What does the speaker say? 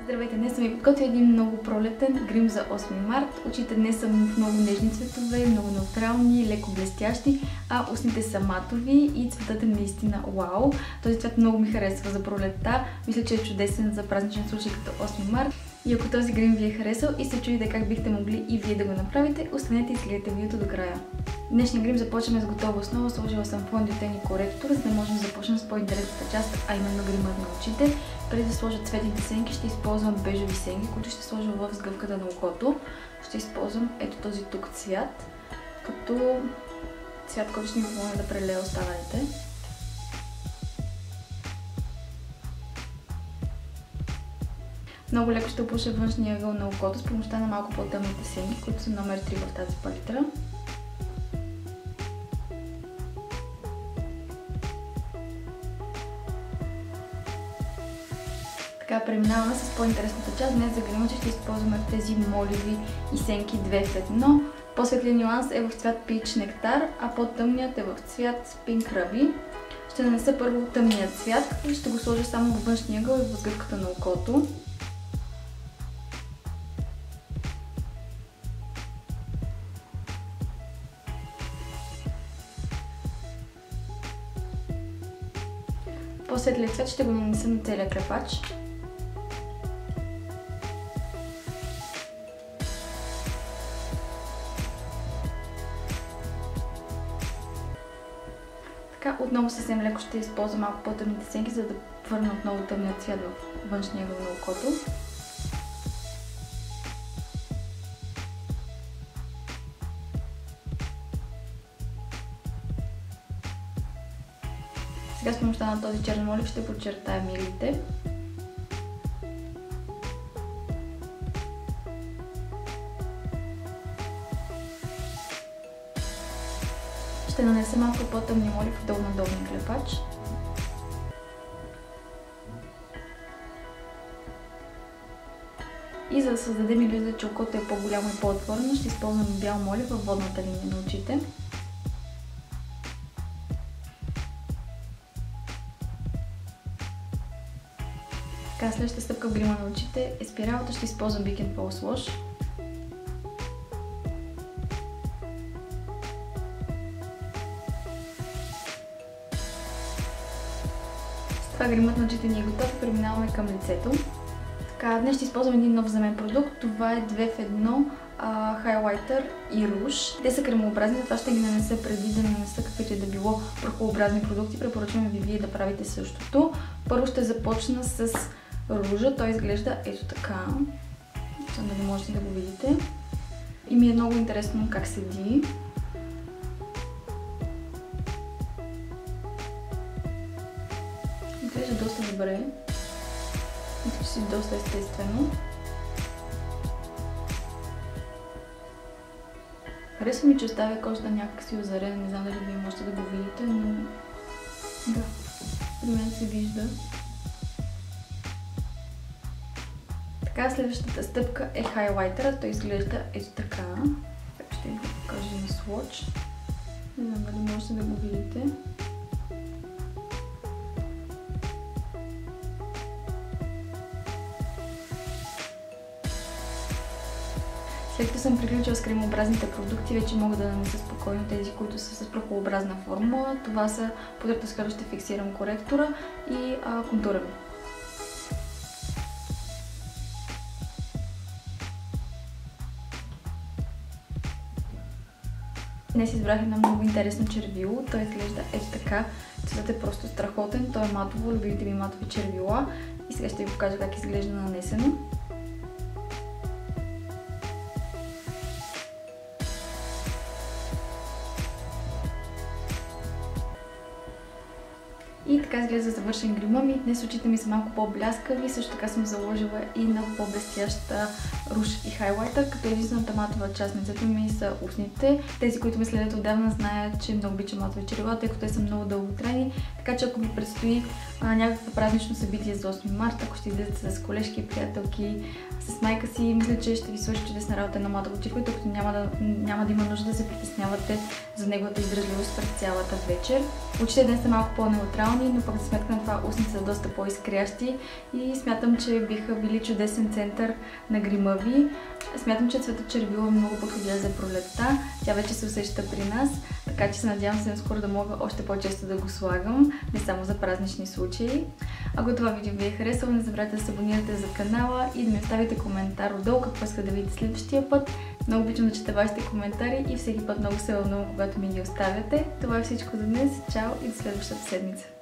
Здравейте, днес съм ви подготвила един много пролетен грим за 8 март. Очите днес са в много нежни цветове, много неутрални, леко блестящи, а устните са матови и цветът е наистина вау. Този цвят много ми харесва за пролетта. Мисля, че е чудесен за празничен случай като 8 март. И ако този грим ви е харесал и се чудите как бихте могли и вие да го направите, останете и следете видеото до края. Днешния грим започваме с готова основа. Сложила съм фондиотен и коректор, за да можем да започнем с по-интересната част, а именно гримът на очите. Преди да сложа цветните сенки, ще използвам бежови сенки, които ще сложа в сгъвката на окото. Ще използвам ето този тук цвят, като цвят, който ще ми помогне да прелея останалите. Много леко ще опуша външния ъгъл на окото с помощта на малко по-тъмните сенки, които са номер 3 в тази палитра. Така, преминаваме с по-интересната част. Днес за грима ще използваме тези моливи и сенки 2 в 1. По-светлият нюанс е в цвят Peach Нектар, а по-тъмният е в цвят Pink Ruby. Ще нанеса първо тъмният цвят и ще го сложа само във външния ъгъл и в сгъвката на окото. По-светлият цвят ще го нанеса на целия крепач. Така, отново съвсем леко ще използвам малко по-тъмните сенки, за да върна отново тъмният цвят в външния ъгъл на окото. Сега с помощта на този черен молив ще подчертая миглите. Ще нанеса малко по-тъмни молив долу на долния клепач. И за да създадем илюзия, че окото е по-голямо и по-отворено, ще използвам бял молив във водната линия на очите. Така, следващата стъпка в грима на очите е спиралата. Ще използвам Big & Falls Wash. С това гримът на очите ни е готов и преминаваме към лицето. Така, днес ще използвам един нов за мен продукт. Това е 2 в 1 хайлайтер и руж. Те са кремообразни, това ще ги нанеса преди да нанеса каквито и да било прахообразни продукти. Препоръчвам ви вие да правите същото. Първо ще започна с ружа. Той изглежда ето така. За да можете да го видите. И ми е много интересно как седи. Изглежда доста добре. Мисля, че си доста естествено. Харесва ми, че оставя кожата някакси озарена. Не знам дали вие можете да го видите, но да, при мен се вижда. Така, следващата стъпка е хайлайтера. Той изглежда ето така. Така ще ви го покажа на swatch. Не знам дали можете да го видите. След като съм приключила с кремообразните продукти, вече мога да нанеса спокойно тези, които са с прахообразна формула. Това са пудрата, с която ще фиксирам коректора и контура ми. Днес избрах едно много интересно червило. Той изглежда ето така. Цветът е просто страхотен. Той е матово, любимите ми матови червила. И сега ще ви покажа как изглежда нанесено. И така изглежда завършен грима ми. Днес очите ми са малко по-бляскави, също така съм заложила и на по-блестяща руж и хайлайтер, като единствената матова част на лицето ми са устните. Тези, които ме следят отдавна, знаят, че много обичам матови червила, тъй като те са много дълготрайни. Така че ако ви предстои някакво празнично събитие за 8 марта, ако ще излезете с колежки и приятелки, с майка си, мисля, че ще ви свърши чудесна работа на матово червей, докато няма да има нужда да се притеснявате за неговата издръжливост през цялата вечер. Очите днес са малко по-неутрални, но пък за сметка на това устните са доста по-изкрящи и смятам, че биха били чудесен център на грима ви. Смятам, че цветът червило е много подходящ за пролетта. Тя вече се усеща при нас, така че се надявам съвсем скоро да мога още по-често да го слагам, не само за празнични случаи. Ако това видео ви е харесало, не забравяйте да се абонирате за канала и да ми оставите коментар отдолу какво искате да видите следващия път. Много обичам да чета вашите коментари и всеки път много се вълнувам, когато ми ги оставяте. Това е всичко за днес. Чао и до следващата седмица!